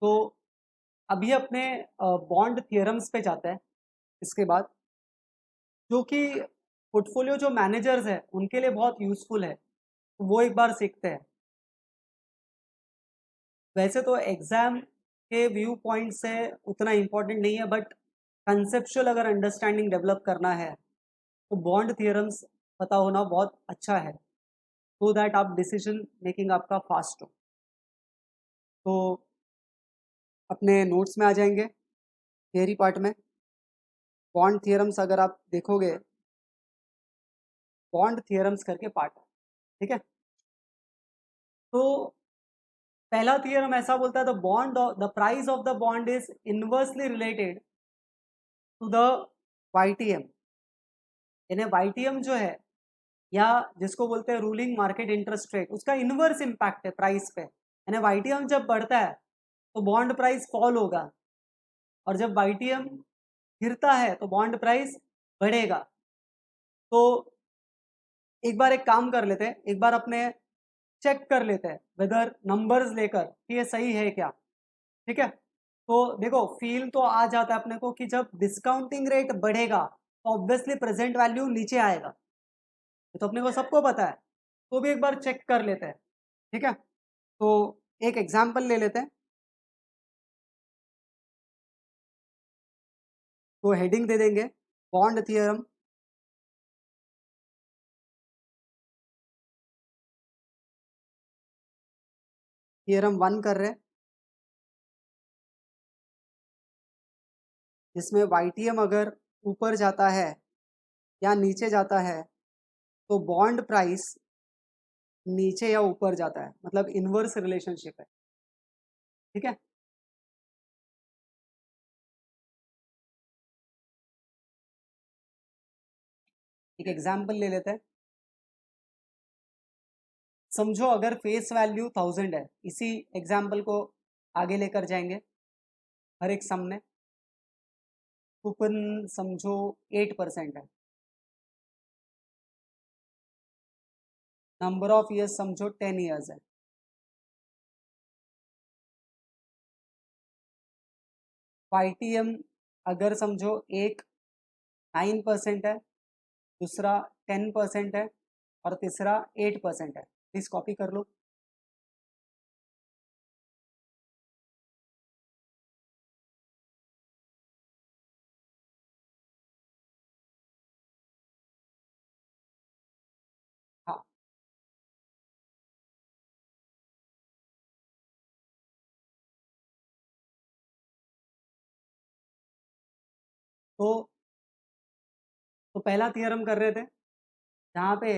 तो अभी अपने बॉन्ड थियरम्स पे जाते हैं इसके बाद, जो कि पोर्टफोलियो जो मैनेजर्स है उनके लिए बहुत यूजफुल है, तो वो एक बार सीखते हैं। वैसे तो एग्जाम के व्यू पॉइंट से उतना इम्पोर्टेंट नहीं है, बट कंसेप्चुअल अगर अंडरस्टैंडिंग डेवलप करना है तो बॉन्ड थियरम्स पता होना बहुत अच्छा है, सो दैट आप डिसीजन मेकिंग आपका फास्ट हो। तो अपने नोट्स में आ जाएंगे थियरी पार्ट में। बॉन्ड थियरम्स अगर आप देखोगे, बॉन्ड थियरम्स करके पार्ट है, ठीक है। तो पहला थियरम ऐसा बोलता है, the price of the bond is inversely related to the YTM. यानी वाईटीएम जो है, या जिसको बोलते हैं रूलिंग मार्केट इंटरेस्ट रेट, उसका इनवर्स इम्पैक्ट है प्राइस पे। यानी वाईटीएम जब बढ़ता है तो बॉन्ड प्राइस फॉल होगा, और जब वाईटीएम गिरता है तो बॉन्ड प्राइस बढ़ेगा। तो एक बार एक काम कर लेते हैं, एक बार अपने चेक कर लेते हैं वेदर नंबर्स लेकर कि ये सही है क्या, ठीक है। तो देखो, फील तो आ जाता है अपने को कि जब डिस्काउंटिंग रेट बढ़ेगा तो ऑब्वियसली प्रेजेंट वैल्यू नीचे आएगा, ये तो अपने को सबको पता है। तो भी एक बार चेक कर लेते हैं, ठीक है। तो एक एग्जांपल ले लेते हैं। तो हेडिंग दे देंगे बॉन्ड थियरम, थियरम 1 कर रहे हैं, जिसमें वाईटीएम अगर ऊपर जाता है या नीचे जाता है तो बॉन्ड प्राइस नीचे या ऊपर जाता है, मतलब इनवर्स रिलेशनशिप है, ठीक है। एक एग्जांपल ले लेते हैं। समझो अगर फेस वैल्यू 1000 है, इसी एग्जांपल को आगे लेकर जाएंगे हर एक सम में। कूपन समझो 8% है, नंबर ऑफ ईयर्स समझो 10 ईयर्स है। वाईटीएम अगर समझो एक 9% है, दूसरा 10% है, और तीसरा 8% है। प्लीज कॉपी कर लो। हाँ, तो पहला थियरम कर रहे थे जहाँ पे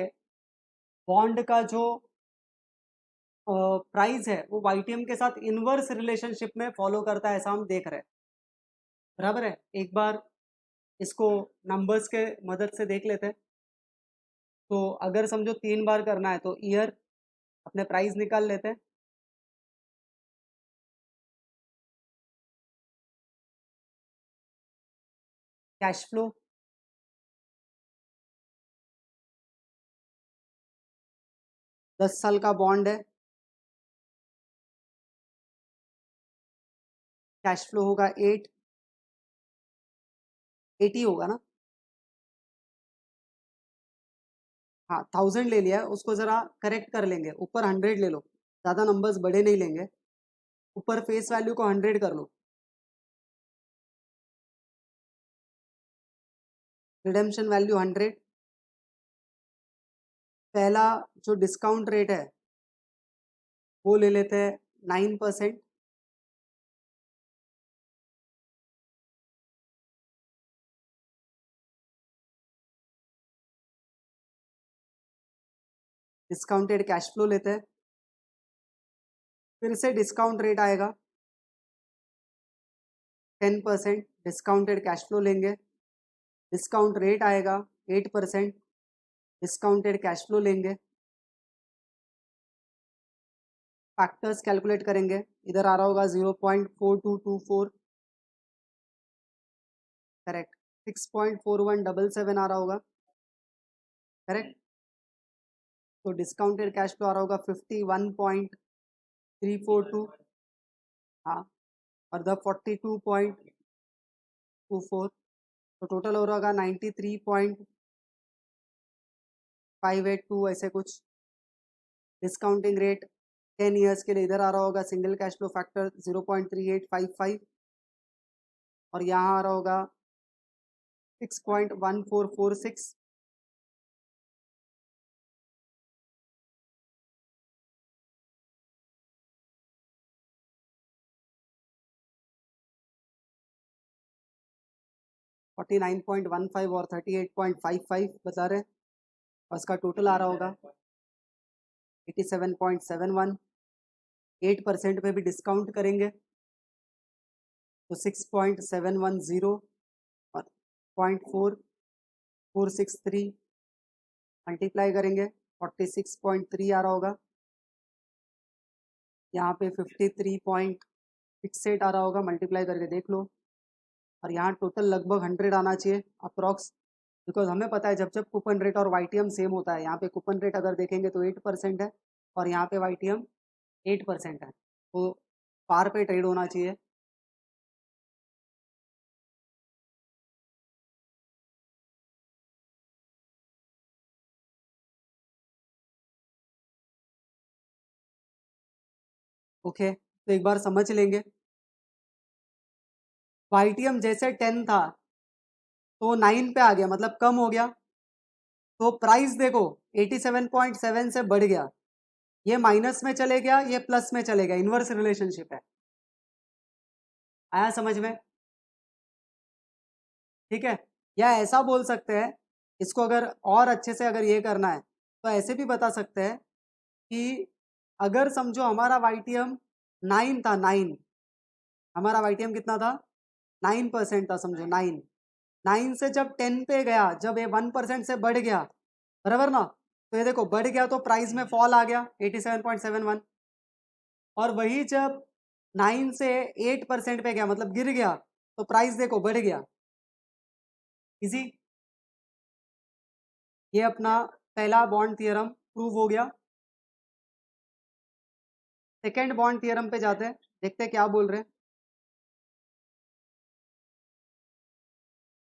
बॉन्ड का जो प्राइस है वो वाईटीएम के साथ इनवर्स रिलेशनशिप में फॉलो करता है, ऐसा हम देख रहे हैं, बराबर है। एक बार इसको नंबर्स के मदद से देख लेते हैं। तो अगर समझो 3 बार करना है तो ईयर अपने प्राइस निकाल लेते हैं। कैश फ्लो, दस साल का बॉन्ड है, कैश फ्लो होगा 80 होगा ना। हाँ, 1000 ले लिया है, उसको जरा करेक्ट कर लेंगे, ऊपर 100 ले लो, ज़्यादा नंबर्स बड़े नहीं लेंगे। ऊपर फेस वैल्यू को 100 कर लो, रिडेम्पशन वैल्यू 100, पहला जो डिस्काउंट रेट है वो ले लेते हैं 9%, डिस्काउंटेड कैश फ्लो लेते हैं, फिर से डिस्काउंट रेट आएगा 10%, डिस्काउंटेड कैश फ्लो लेंगे, डिस्काउंट रेट आएगा 8%, डिस्काउंटेड कैश फ्लो लेंगे, फैक्टर्स कैलकुलेट करेंगे, इधर आ रहा होगा 0.4224, करेक्ट, 6.4177 आ रहा होगा, करेक्ट। तो डिस्काउंटेड कैश फ्लो आ रहा होगा 51.342, हाँ, और द 42.24, तो टोटल हो रहा होगा 93.582 ऐसे कुछ। डिस्काउंटिंग रेट 10 ईयर्स के लिए इधर आ रहा होगा सिंगल कैश फ्लो फैक्टर 0.3855, और यहाँ आ रहा होगा 6.1446, $49.15 और 38.55 बता रहे, और इसका टोटल आ रहा होगा 87.71, 8% पे भी डिस्काउंट करेंगे तो 6.710 और 0.4463 मल्टीप्लाई करेंगे 46.3 आ रहा होगा, यहाँ पे 53.68 आ रहा होगा, मल्टीप्लाई करके देख लो, और यहाँ टोटल लगभग 100 आना चाहिए अप्रॉक्स, बिकॉज हमें पता है जब जब कूपन रेट और वाईटीएम सेम होता है, यहाँ पे कूपन रेट अगर देखेंगे तो 8% है और यहाँ पे वाईटीएम 8% है, तो पार पे ट्रेड होना चाहिए। ओके, तो एक बार समझ लेंगे, वाईटीएम जैसे 10 था तो 9 पे आ गया, मतलब कम हो गया, तो प्राइस देखो 87.7 से बढ़ गया, ये माइनस में चले गया, ये प्लस में चले गया, इनवर्स रिलेशनशिप है, आया समझ में? ठीक है, या ऐसा बोल सकते हैं, इसको अगर और अच्छे से अगर ये करना है तो ऐसे भी बता सकते हैं कि अगर समझो हमारा वाईटीएम 9 था, 9, हमारा वाईटीएम कितना था, 9% था, समझो 9 से जब 10 पे गया, जब ये 1% से बढ़ गया, बराबर ना, तो ये देखो बढ़ गया तो प्राइस में फॉल आ गया 87.71, और वही जब 9 से 8% पे गया, मतलब गिर गया, तो प्राइस देखो बढ़ गया। इजी, ये अपना पहला बॉन्ड थियरम प्रूव हो गया। सेकेंड बॉन्ड थियरम पे जाते हैं, देखते हैं क्या बोल रहे हैं।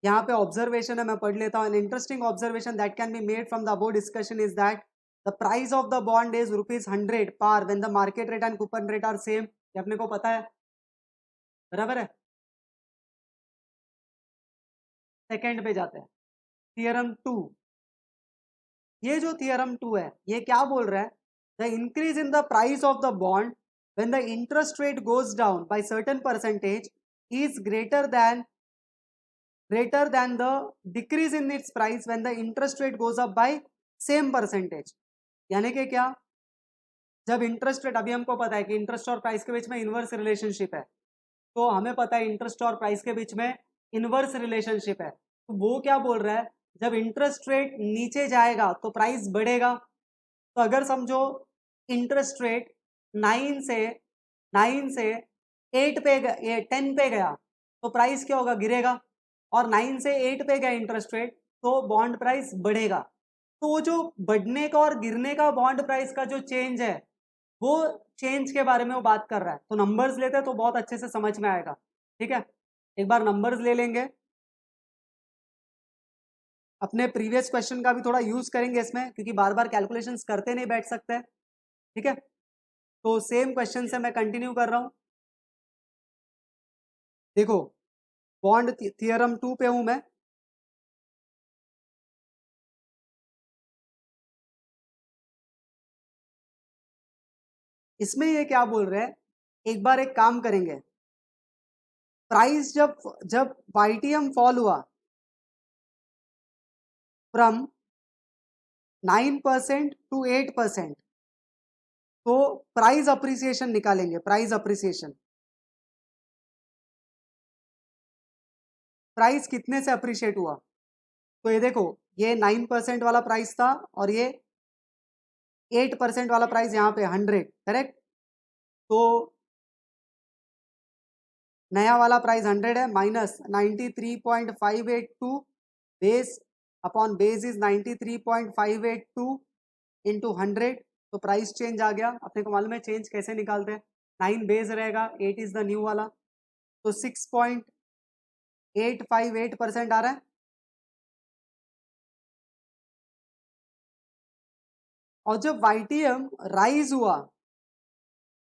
यहाँ पे ऑब्जर्वेशन है, मैं पढ़ लेता हूँ। An interesting observation that can be made from the above discussion is that the price of the bond is ₹100 par when the market rate and coupon rate are same, ये अपने को पता है, बराबर है। सेकेंड पे जाते हैं, थियरम 2। ये जो थियरम 2 है, ये क्या बोल रहा है, the increase in the price of the bond when the interest rate goes down by certain percentage is greater than the decrease in its price when the interest rate goes up by same percentage। यानी कि क्या, जब interest rate, अभी हमको पता है कि interest और प्राइस के बीच में इनवर्स रिलेशनशिप है, तो हमें पता है इंटरेस्ट और प्राइस के बीच में इनवर्स रिलेशनशिप है, तो वो क्या बोल रहा है, जब इंटरेस्ट रेट नीचे जाएगा तो प्राइस बढ़ेगा। तो अगर समझो इंटरेस्ट रेट 9 से 8 पे 10 पे गया तो प्राइस क्या होगा, गिरेगा, और 9 से 8 पे गया इंटरेस्ट रेट तो बॉन्ड प्राइस बढ़ेगा। तो वो जो बढ़ने का और गिरने का बॉन्ड प्राइस का जो चेंज है, वो चेंज के बारे में वो बात कर रहा है। तो नंबर्स लेते हैं तो बहुत अच्छे से समझ में आएगा। ठीक है, एक बार नंबर्स ले लेंगे, अपने प्रीवियस क्वेश्चन का भी थोड़ा यूज करेंगे इसमें, क्योंकि बार बार कैलकुलेशंस करते नहीं बैठ सकते। ठीक है, तो सेम क्वेश्चन से मैं कंटिन्यू कर रहा हूं। देखो, बॉन्ड थियरम 2 पे हूं मैं, इसमें ये क्या बोल रहे हैं, एक बार एक काम करेंगे, प्राइस जब जब YTM फॉल हुआ फ्रॉम 9% to 8%, तो प्राइस अप्रिसिएशन निकालेंगे, प्राइस अप्रिसिएशन। प्राइस कितने से अप्रिशिएट हुआ? तो ये देखो, ये 9% वाला प्राइस था और ये 8% वाला प्राइस यहाँ पे 100, करेक्ट। तो नया वाला प्राइस 100 है, minus 93.582 base upon base is 93.582 into 100, तो प्राइस चेंज आ गया। अपने को मालूम है चेंज कैसे निकालते हैं, 9 बेस रहेगा, 8 इज द न्यू वाला, तो 6.858% आ रहा है। और जब YTM राइज हुआ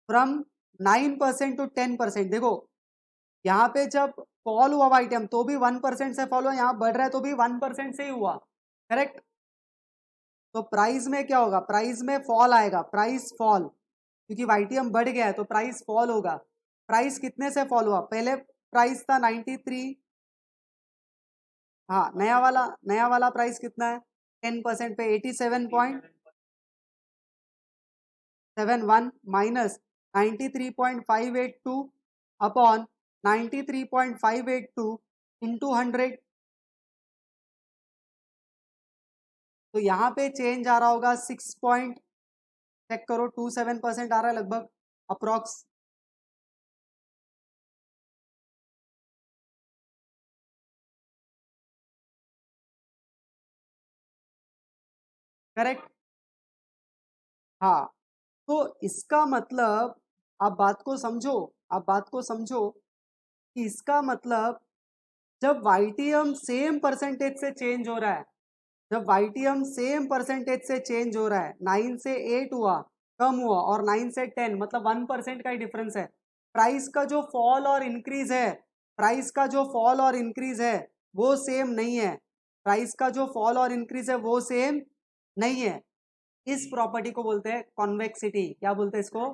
फ्रॉम 9% टू 10%, देखो यहाँ पे जब फॉल हुआ YTM तो भी 1% से फॉल हुआ, यहाँ बढ़ रहा है तो भी 1% से ही हुआ, करेक्ट। तो प्राइस में क्या होगा, प्राइस में फॉल आएगा, प्राइस फॉल, क्योंकि YTM बढ़ गया है तो प्राइस फॉल होगा। प्राइस कितने से फॉल हुआ, पहले प्राइस था 93, हाँ नया वाला प्राइस कितना है, 10% पे 87.71 माइनस 93.582 अपॉन 93.582 इंटू 100, तो यहाँ पे चेंज आ रहा होगा 6 पॉइंट, चेक करो 27% आ रहा है लगभग, अप्रोक्स। करेक्ट, हाँ। तो इसका मतलब, आप बात को समझो, आप बात को समझो कि इसका मतलब जब YTM सेम परसेंटेज से चेंज हो रहा है, जब YTM सेम परसेंटेज से चेंज हो रहा है, 9 से 8 हुआ, कम हुआ, और 9 से 10 मतलब 1% का ही डिफरेंस है, प्राइस का जो फॉल और इंक्रीज है, प्राइस का जो फॉल और इंक्रीज है वो सेम नहीं है, प्राइस का जो फॉल और इंक्रीज है वो सेम नहीं है। इस प्रॉपर्टी को बोलते हैं कॉन्वेक्सिटी। क्या बोलते हैं इसको,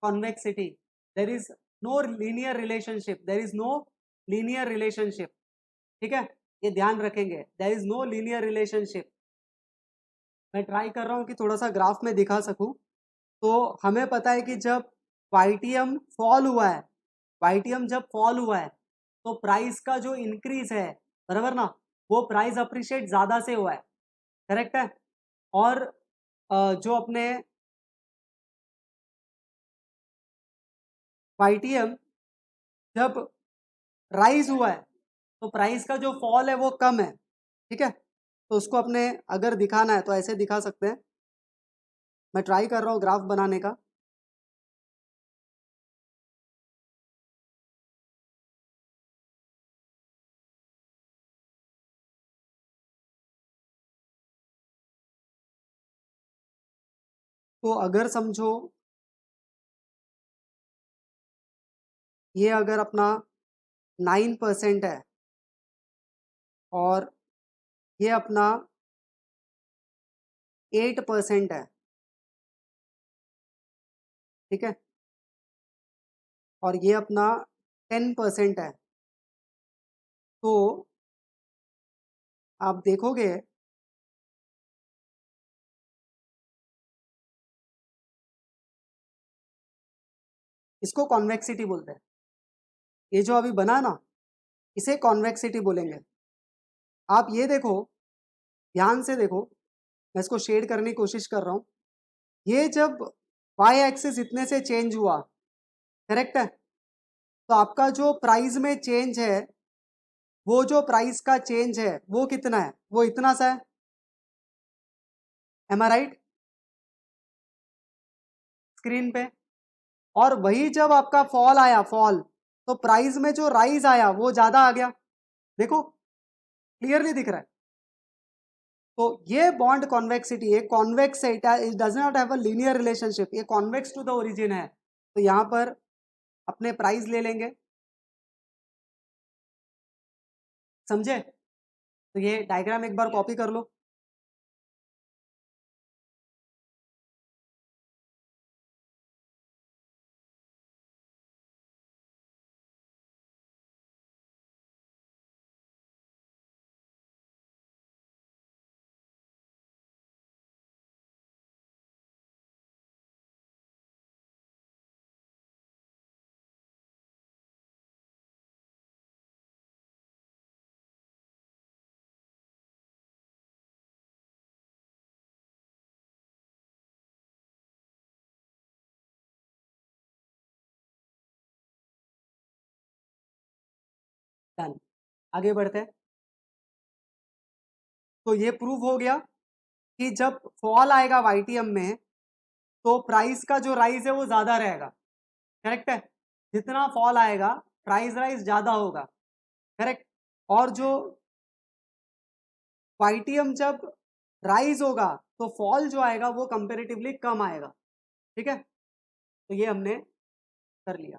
convexity. There is no linear relationship, there is no linear relationship, ठीक है, ये ध्यान रखेंगे, there is no linear relationship. मैं ट्राई कर रहा हूँ कि थोड़ा सा ग्राफ में दिखा सकूं। तो हमें पता है कि जब YTM फॉल हुआ है, YTM जब फॉल हुआ है तो प्राइस का जो इंक्रीज है, बराबर ना, वो प्राइस अप्रिशिएट ज्यादा से हुआ है, करेक्ट है। और जो अपने YTM जब राइज हुआ है तो प्राइस का जो फॉल है वो कम है, ठीक है। तो उसको अपने अगर दिखाना है तो ऐसे दिखा सकते हैं, मैं ट्राई कर रहा हूँ ग्राफ बनाने का। तो अगर समझो ये अगर अपना 9% है और ये अपना 8% है, ठीक है, और ये अपना 10% है, तो आप देखोगे इसको कॉन्वेक्सिटी बोलते हैं। ये जो अभी बना ना, इसे कॉन्वेक्सिटी बोलेंगे। आप ये देखो, ध्यान से देखो, मैं इसको शेड करने की कोशिश कर रहा हूँ। ये जब वाई एक्सिस इतने से चेंज हुआ, करेक्ट है, तो आपका जो प्राइस में चेंज है, वो जो प्राइस का चेंज है वो कितना है, वो इतना सा है, एम आई राइट, स्क्रीन पे। और वही जब आपका फॉल आया, फॉल, तो प्राइस में जो राइज आया वो ज्यादा आ गया, देखो क्लियरली दिख रहा है। तो ये बॉन्ड कॉन्वेक्सिटी है, कॉन्वेक्स है, it does not have a linear relationship, ये कॉन्वेक्स टू द ओरिजिन है। तो यहाँ पर अपने प्राइस ले लेंगे, समझे। तो ये डायग्राम एक बार कॉपी कर लो। डन। आगे बढ़ते हैं। तो ये प्रूव हो गया कि जब फॉल आएगा वाईटीएम में तो प्राइस का जो राइज है वो ज्यादा रहेगा। करेक्ट है, जितना फॉल आएगा प्राइस राइज ज्यादा होगा। करेक्ट। और जो वाईटीएम जब राइज होगा तो फॉल जो आएगा वो कंपेरेटिवली कम आएगा। ठीक है, तो ये हमने कर लिया।